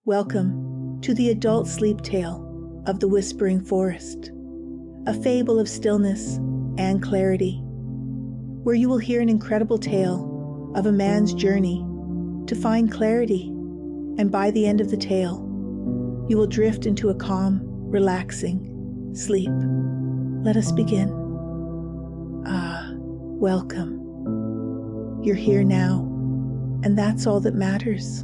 Welcome to the adult sleep tale of the Whispering Forest, a fable of stillness and clarity, where you will hear an incredible tale of a man's journey to find clarity, and by the end of the tale, you will drift into a calm, relaxing sleep. Let us begin. Welcome. You're here now, and that's all that matters.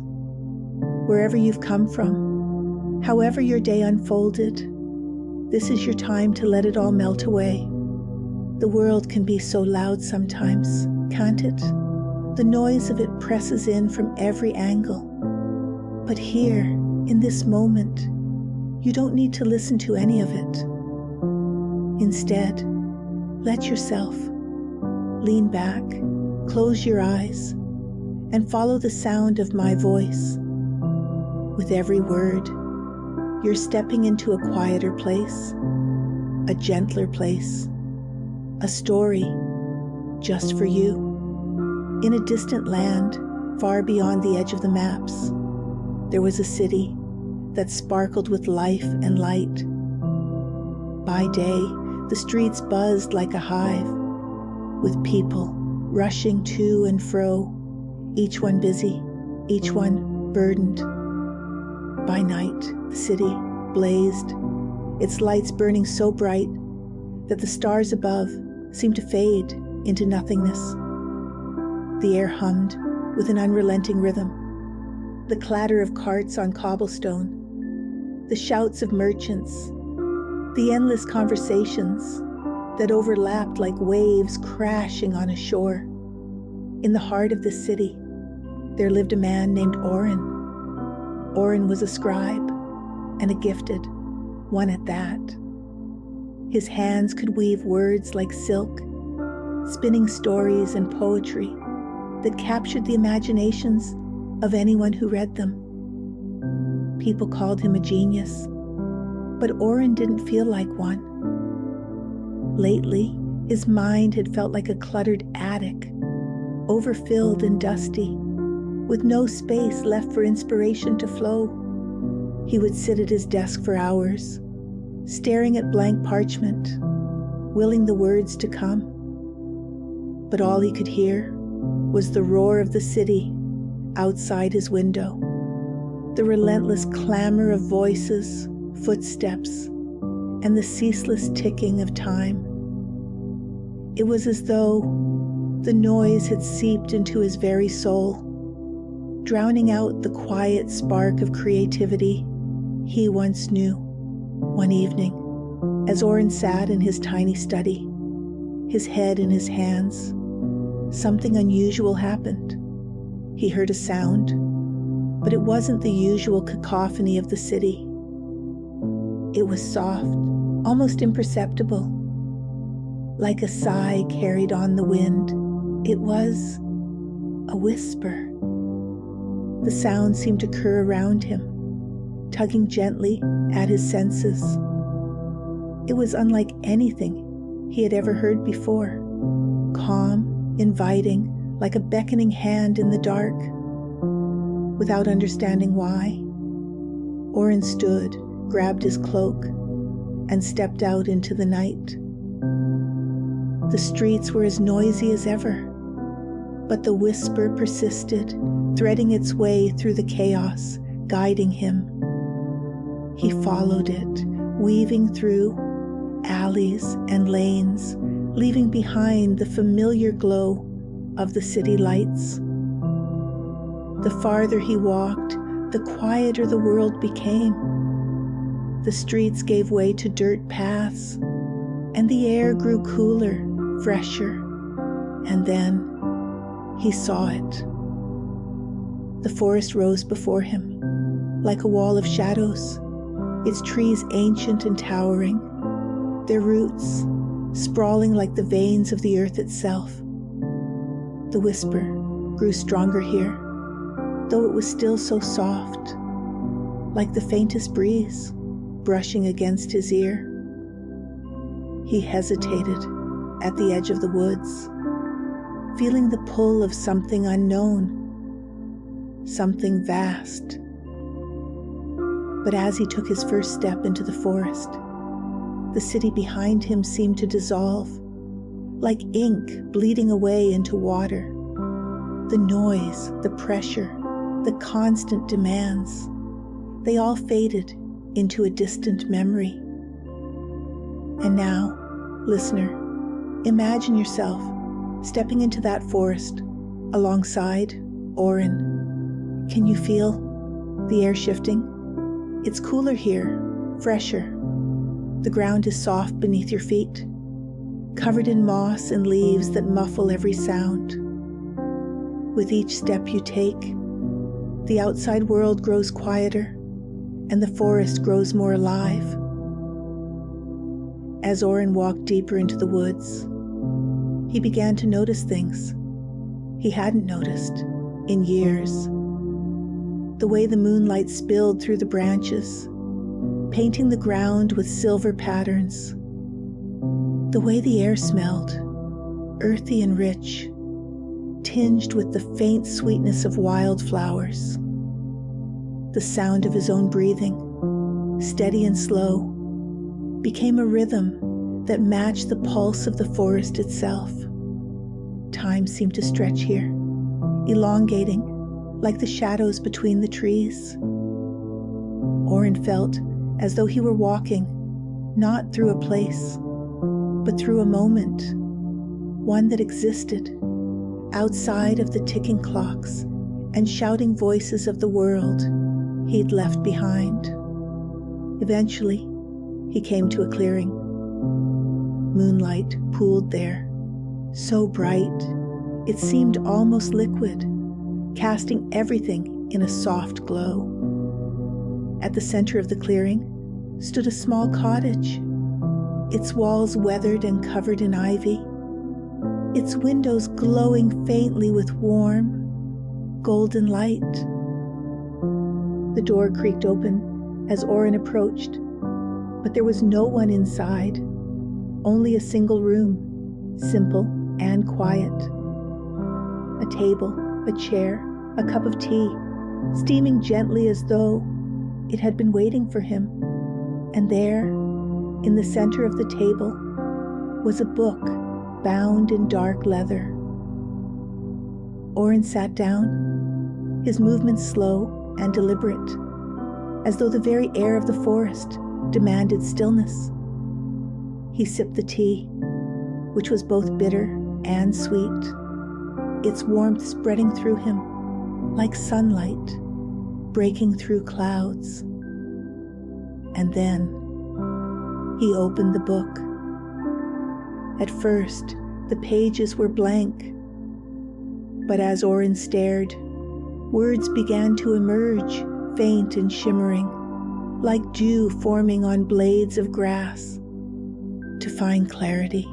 Wherever you've come from, however your day unfolded, this is your time to let it all melt away. The world can be so loud sometimes, can't it? The noise of it presses in from every angle. But here, in this moment, you don't need to listen to any of it. Instead, let yourself lean back, close your eyes, and follow the sound of my voice. With every word, you're stepping into a quieter place, a gentler place, a story just for you. In a distant land, far beyond the edge of the maps, there was a city that sparkled with life and light. By day, the streets buzzed like a hive, with people rushing to and fro, each one busy, each one burdened. By night, the city blazed, its lights burning so bright that the stars above seemed to fade into nothingness. The air hummed with an unrelenting rhythm, the clatter of carts on cobblestone, the shouts of merchants, the endless conversations that overlapped like waves crashing on a shore. In the heart of the city, there lived a man named Oren. Oren was a scribe, and a gifted one at that. His hands could weave words like silk, spinning stories and poetry that captured the imaginations of anyone who read them. People called him a genius, but Oren didn't feel like one. Lately, his mind had felt like a cluttered attic, overfilled and dusty, with no space left for inspiration to flow. He would sit at his desk for hours, staring at blank parchment, willing the words to come. But all he could hear was the roar of the city outside his window, the relentless clamor of voices, footsteps, and the ceaseless ticking of time. It was as though the noise had seeped into his very soul, drowning out the quiet spark of creativity he once knew. One evening, as Oren sat in his tiny study, his head in his hands, something unusual happened. He heard a sound, but it wasn't the usual cacophony of the city. It was soft, almost imperceptible, like a sigh carried on the wind. It was a whisper. The sound seemed to curl around him, tugging gently at his senses. It was unlike anything he had ever heard before, calm, inviting, like a beckoning hand in the dark. Without understanding why, Oren stood, grabbed his cloak, and stepped out into the night. The streets were as noisy as ever, but the whisper persisted, threading its way through the chaos, guiding him. He followed it, weaving through alleys and lanes, leaving behind the familiar glow of the city lights. The farther he walked, the quieter the world became. The streets gave way to dirt paths, and the air grew cooler, fresher, and then he saw it. The forest rose before him, like a wall of shadows, its trees ancient and towering, their roots sprawling like the veins of the earth itself. The whisper grew stronger here, though it was still so soft, like the faintest breeze brushing against his ear. He hesitated at the edge of the woods, feeling the pull of something unknown, something vast. But as he took his first step into the forest, the city behind him seemed to dissolve, like ink bleeding away into water. The noise, the pressure, the constant demands, they all faded into a distant memory. And now, listener, imagine yourself stepping into that forest alongside Oren. Can you feel the air shifting? It's cooler here, fresher. The ground is soft beneath your feet, covered in moss and leaves that muffle every sound. With each step you take, the outside world grows quieter and the forest grows more alive. As Oren walked deeper into the woods, he began to notice things he hadn't noticed in years. The way the moonlight spilled through the branches, painting the ground with silver patterns. The way the air smelled, earthy and rich, tinged with the faint sweetness of wildflowers. The sound of his own breathing, steady and slow, became a rhythm that matched the pulse of the forest itself. Time seemed to stretch here, elongating like the shadows between the trees. Oren felt as though he were walking, not through a place, but through a moment, one that existed outside of the ticking clocks and shouting voices of the world he'd left behind. Eventually, he came to a clearing. Moonlight pooled there, so bright it seemed almost liquid, casting everything in a soft glow. At the center of the clearing stood a small cottage, its walls weathered and covered in ivy, its windows glowing faintly with warm, golden light. The door creaked open as Oren approached, but there was no one inside, only a single room, simple and quiet. A table, a chair, a cup of tea, steaming gently as though it had been waiting for him. And there, in the center of the table, was a book bound in dark leather. Oren sat down, his movements slow and deliberate, as though the very air of the forest demanded stillness. He sipped the tea, which was both bitter and sweet, its warmth spreading through him like sunlight breaking through clouds. And then he opened the book. At first, the pages were blank, but as Oren stared, words began to emerge, faint and shimmering, like dew forming on blades of grass. To find clarity,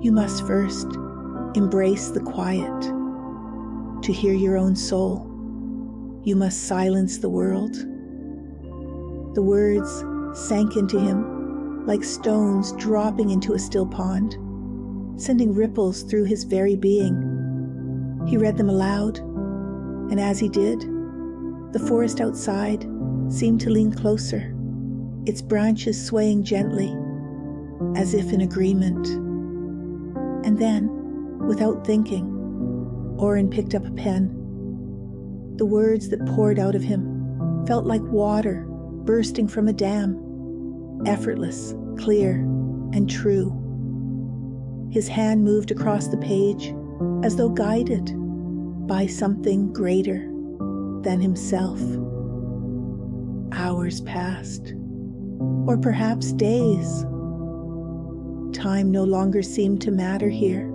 you must first embrace the quiet. To hear your own soul, you must silence the world. The words sank into him like stones dropping into a still pond, sending ripples through his very being. He read them aloud, and as he did, the forest outside seemed to lean closer, its branches swaying gently, as if in agreement. And then, without thinking, Oren picked up a pen. The words that poured out of him felt like water bursting from a dam, effortless, clear, and true. His hand moved across the page as though guided by something greater than himself. Hours passed, or perhaps days. Time no longer seemed to matter here.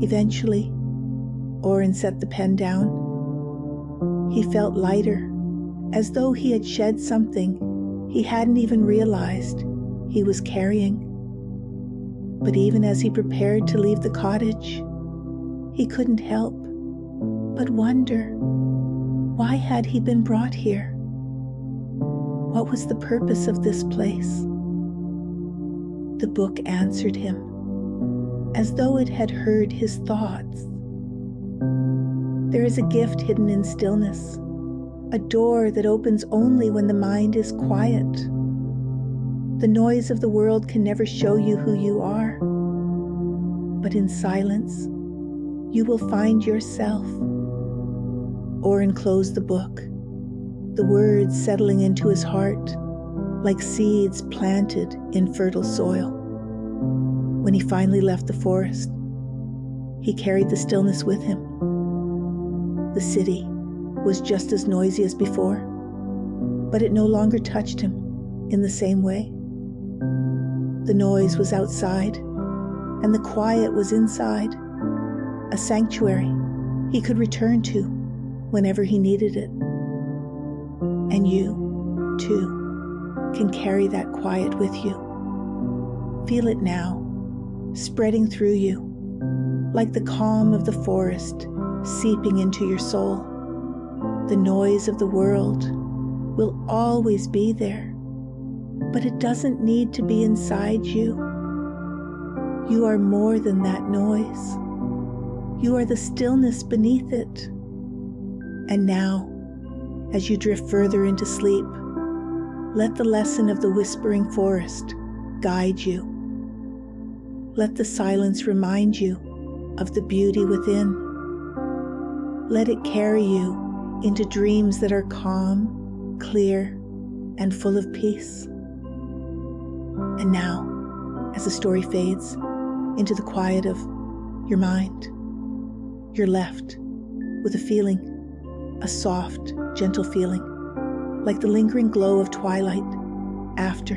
Eventually, Oren set the pen down. He felt lighter, as though he had shed something he hadn't even realized he was carrying. But even as he prepared to leave the cottage, he couldn't help but wonder, why had he been brought here? What was the purpose of this place? The book answered him, as though it had heard his thoughts. There is a gift hidden in stillness, a door that opens only when the mind is quiet. The noise of the world can never show you who you are, but in silence, you will find yourself. Oren closed the book, the words settling into his heart like seeds planted in fertile soil. When he finally left the forest, he carried the stillness with him. The city was just as noisy as before, but it no longer touched him in the same way. The noise was outside, and the quiet was inside, a sanctuary he could return to whenever he needed it. And you, too, can carry that quiet with you. Feel it now, spreading through you, like the calm of the forest seeping into your soul. The noise of the world will always be there, but it doesn't need to be inside you. You are more than that noise. You are the stillness beneath it. And now, as you drift further into sleep, let the lesson of the whispering forest guide you. Let the silence remind you of the beauty within. Let it carry you into dreams that are calm, clear, and full of peace. And now, as the story fades into the quiet of your mind, you're left with a feeling, a soft, gentle feeling, like the lingering glow of twilight after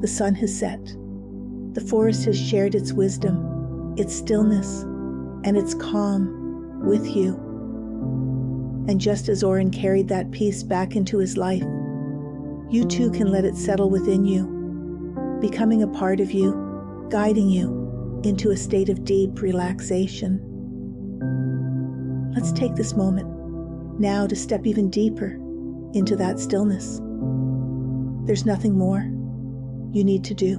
the sun has set. The forest has shared its wisdom, its stillness, and its calm with you. And just as Oren carried that peace back into his life, you too can let it settle within you, becoming a part of you, guiding you into a state of deep relaxation. Let's take this moment now to step even deeper into that stillness. There's nothing more you need to do,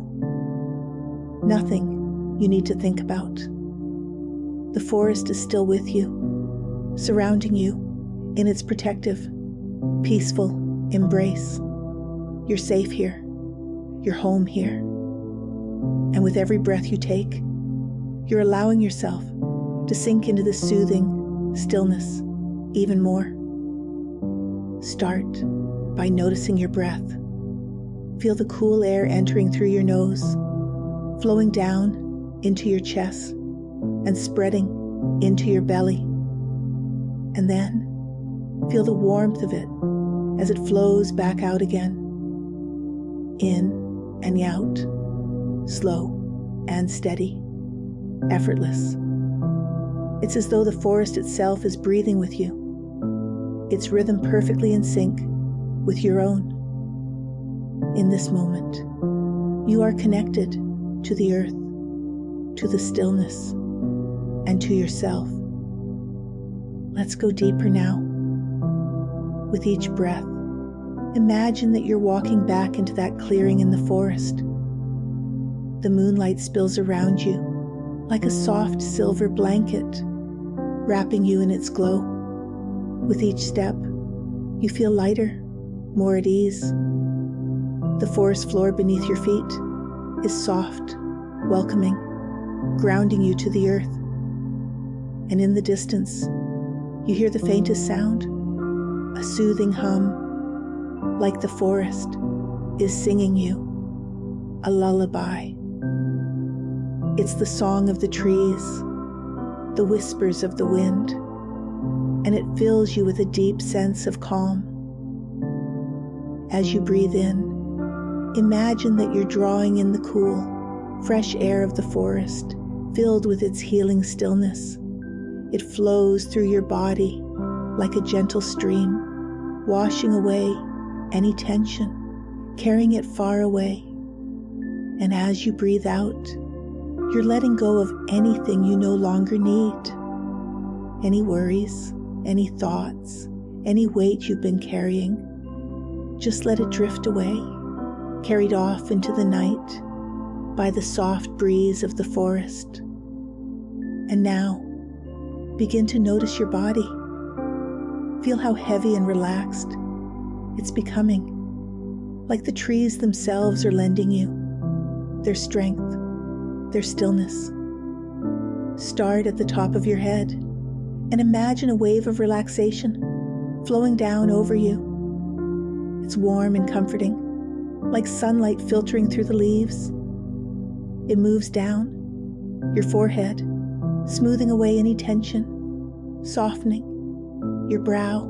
nothing you need to think about. The forest is still with you, surrounding you in its protective, peaceful embrace. You're safe here, you're home here. And with every breath you take, you're allowing yourself to sink into this soothing stillness even more. Start by noticing your breath. Feel the cool air entering through your nose, flowing down into your chest and spreading into your belly. And then feel the warmth of it as it flows back out again. In and out, slow and steady, effortless. It's as though the forest itself is breathing with you, its rhythm perfectly in sync with your own. In this moment, you are connected to the earth, to the stillness, and to yourself. Let's go deeper now. With each breath, imagine that you're walking back into that clearing in the forest. The moonlight spills around you like a soft silver blanket, wrapping you in its glow. With each step, you feel lighter, more at ease. The forest floor beneath your feet is soft, welcoming, grounding you to the earth. And in the distance, you hear the faintest sound, a soothing hum, like the forest is singing you a lullaby. It's the song of the trees, the whispers of the wind, and it fills you with a deep sense of calm. As you breathe in, imagine that you're drawing in the cool, fresh air of the forest, filled with its healing stillness. It flows through your body like a gentle stream, washing away any tension, carrying it far away. And as you breathe out, you're letting go of anything you no longer need. Any worries, any thoughts, any weight you've been carrying, just let it drift away, carried off into the night by the soft breeze of the forest. And now, begin to notice your body. Feel how heavy and relaxed it's becoming, like the trees themselves are lending you their strength, their stillness. Start at the top of your head and imagine a wave of relaxation flowing down over you. It's warm and comforting, like sunlight filtering through the leaves. It moves down your forehead, smoothing away any tension, softening your brow,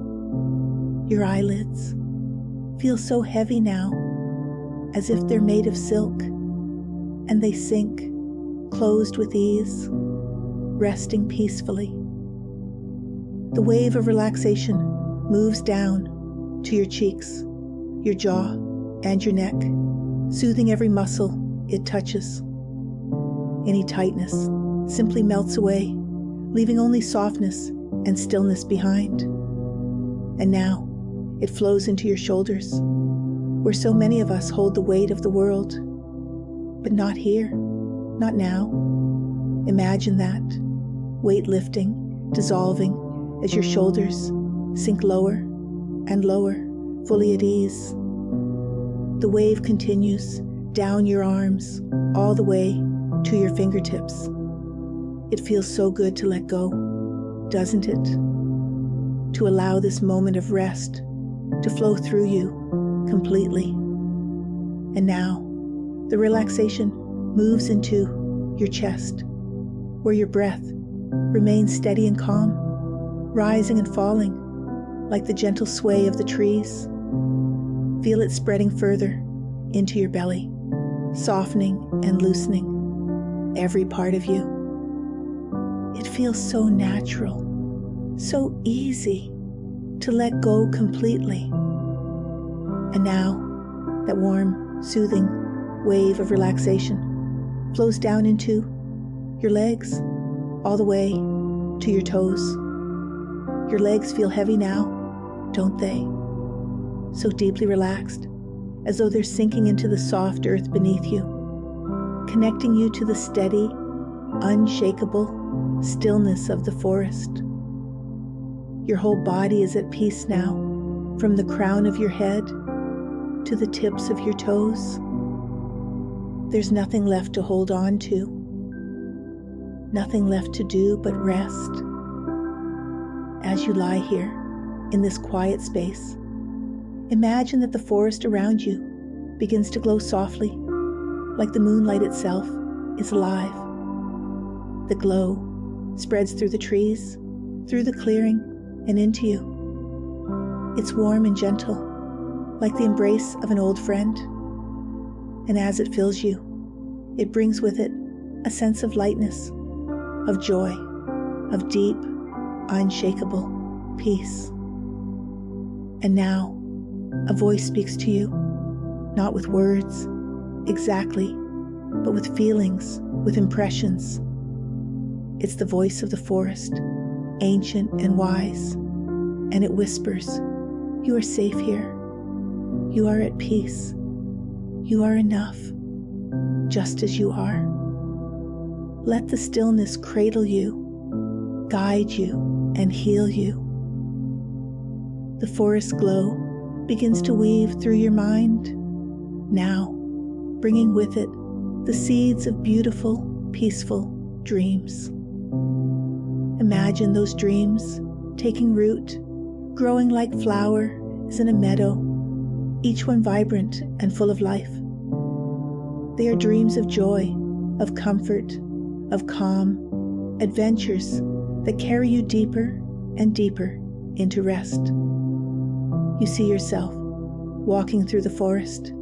your eyelids. Feel so heavy now, as if they're made of silk, and they sink, closed with ease, resting peacefully. The wave of relaxation moves down to your cheeks, your jaw, and your neck, soothing every muscle it touches. Any tightness simply melts away, leaving only softness and stillness behind. And now it flows into your shoulders, where so many of us hold the weight of the world. But not here, not now. Imagine that, weight lifting, dissolving as your shoulders sink lower and lower, fully at ease. The wave continues down your arms, all the way to your fingertips. It feels so good to let go, doesn't it? To allow this moment of rest to flow through you completely. And now, the relaxation moves into your chest, where your breath remains steady and calm, rising and falling like the gentle sway of the trees. Feel it spreading further into your belly, softening and loosening every part of you. It feels so natural, so easy to let go completely. And now, that warm, soothing wave of relaxation flows down into your legs, all the way to your toes. Your legs feel heavy now, don't they? So deeply relaxed, as though they're sinking into the soft earth beneath you, connecting you to the steady, unshakable stillness of the forest. Your whole body is at peace now, from the crown of your head to the tips of your toes. There's nothing left to hold on to, nothing left to do but rest. As you lie here in this quiet space, imagine that the forest around you begins to glow softly, like the moonlight itself is alive. The glow spreads through the trees, through the clearing, and into you. It's warm and gentle, like the embrace of an old friend. And as it fills you, it brings with it a sense of lightness, of joy, of deep, unshakable peace. And now, a voice speaks to you, not with words, exactly, but with feelings, with impressions. It's the voice of the forest, ancient and wise, and it whispers, "You are safe here. You are at peace. You are enough, just as you are." Let the stillness cradle you, guide you, and heal you. The forest glow begins to weave through your mind, now bringing with it the seeds of beautiful, peaceful dreams. Imagine those dreams taking root, growing like flowers in a meadow, each one vibrant and full of life. They are dreams of joy, of comfort, of calm, adventures that carry you deeper and deeper into rest. You see yourself walking through the forest,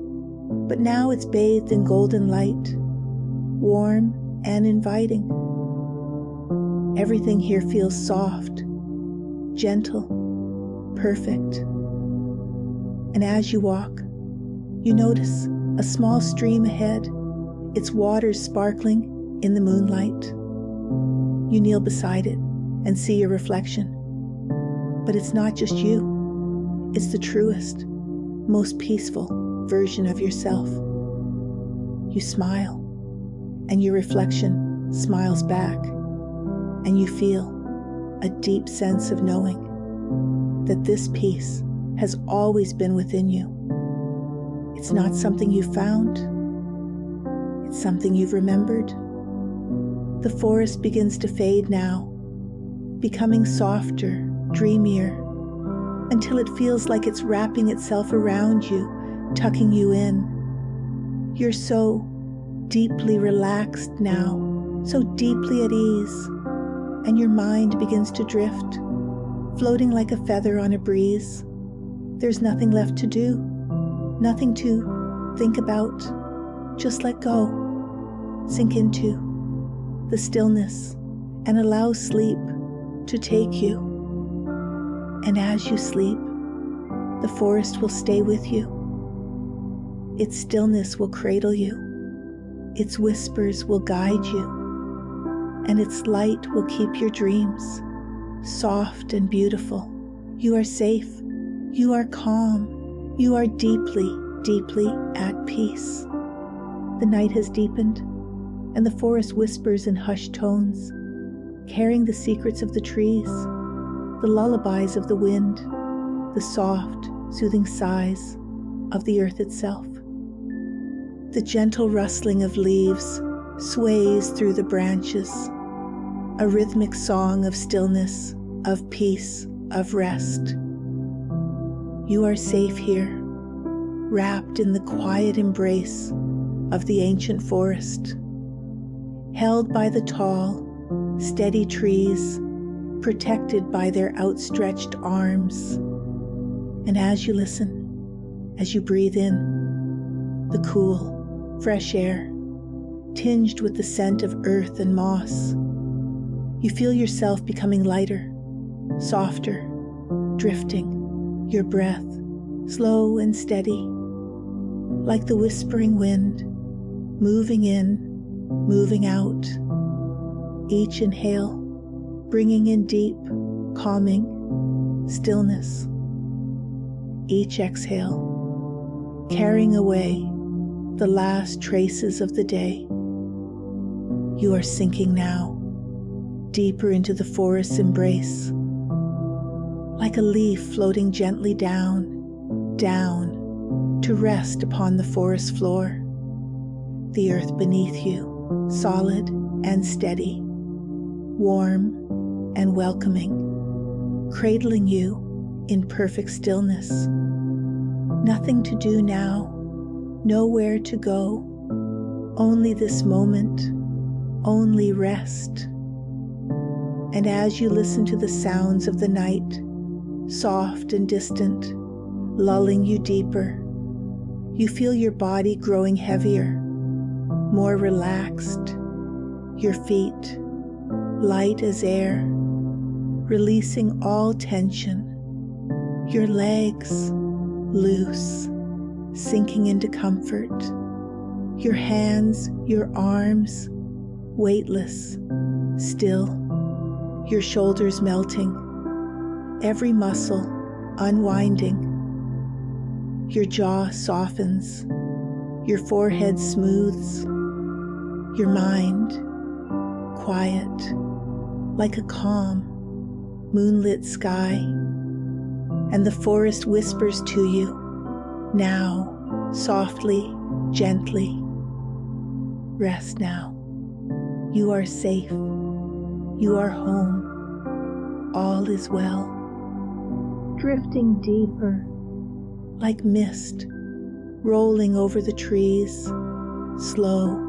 but now it's bathed in golden light, warm and inviting. Everything here feels soft, gentle, perfect. And as you walk, you notice a small stream ahead, its waters sparkling in the moonlight. You kneel beside it and see your reflection. But it's not just you. It's the truest, most peaceful version of yourself. You smile, and your reflection smiles back, and you feel a deep sense of knowing that this peace has always been within you. It's not something you found. It's something you've remembered. The forest begins to fade now, becoming softer, dreamier, until it feels like it's wrapping itself around you, tucking you in. You're so deeply relaxed now, so deeply at ease, and your mind begins to drift, floating like a feather on a breeze. There's nothing left to do, nothing to think about. Just let go, sink into the stillness, and allow sleep to take you. And as you sleep, the forest will stay with you. Its stillness will cradle you. Its whispers will guide you. And its light will keep your dreams soft and beautiful. You are safe. You are calm. You are deeply, deeply at peace. The night has deepened, and the forest whispers in hushed tones, carrying the secrets of the trees, the lullabies of the wind, the soft, soothing sighs of the earth itself. The gentle rustling of leaves sways through the branches, a rhythmic song of stillness, of peace, of rest. You are safe here, wrapped in the quiet embrace of the ancient forest, held by the tall, steady trees, protected by their outstretched arms. And as you listen, as you breathe in the cool, fresh air, tinged with the scent of earth and moss, you feel yourself becoming lighter, softer, drifting, your breath slow and steady, like the whispering wind, moving in, moving out. Each inhale, bringing in deep, calming stillness. Each exhale, carrying away the last traces of the day. You are sinking now, deeper into the forest's embrace, like a leaf floating gently down, down, to rest upon the forest floor. The earth beneath you, solid and steady, warm and welcoming, cradling you in perfect stillness. Nothing to do now, nowhere to go, only this moment, only rest. And as you listen to the sounds of the night, soft and distant, lulling you deeper, you feel your body growing heavier, more relaxed, your feet light as air, releasing all tension, your legs loose, sinking into comfort, your hands, your arms weightless, still, your shoulders melting, every muscle unwinding, your jaw softens, your forehead smooths, your mind quiet, like a calm, moonlit sky, and the forest whispers to you, now, softly, gently, rest now. You are safe. You are home. All is well. Drifting deeper, like mist, rolling over the trees, slow,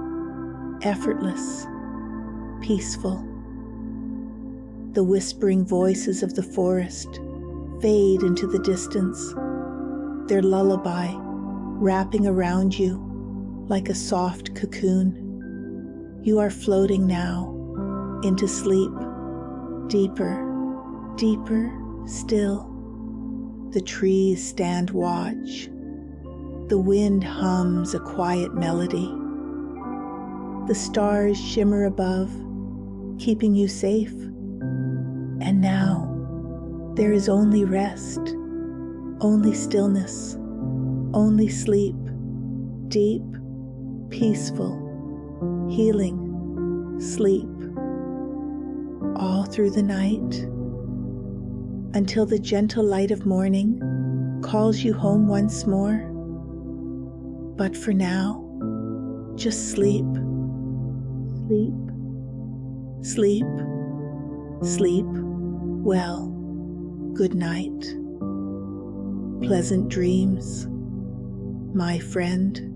effortless, peaceful. The whispering voices of the forest fade into the distance, their lullaby wrapping around you like a soft cocoon. You are floating now into sleep, deeper, deeper still. The trees stand watch. The wind hums a quiet melody. The stars shimmer above, keeping you safe. And now, there is only rest, only stillness, only sleep, deep, peaceful, healing sleep, all through the night. until the gentle light of morning calls you home once more. But for now, just sleep, sleep, sleep, sleep well. Good night. Pleasant dreams, my friend.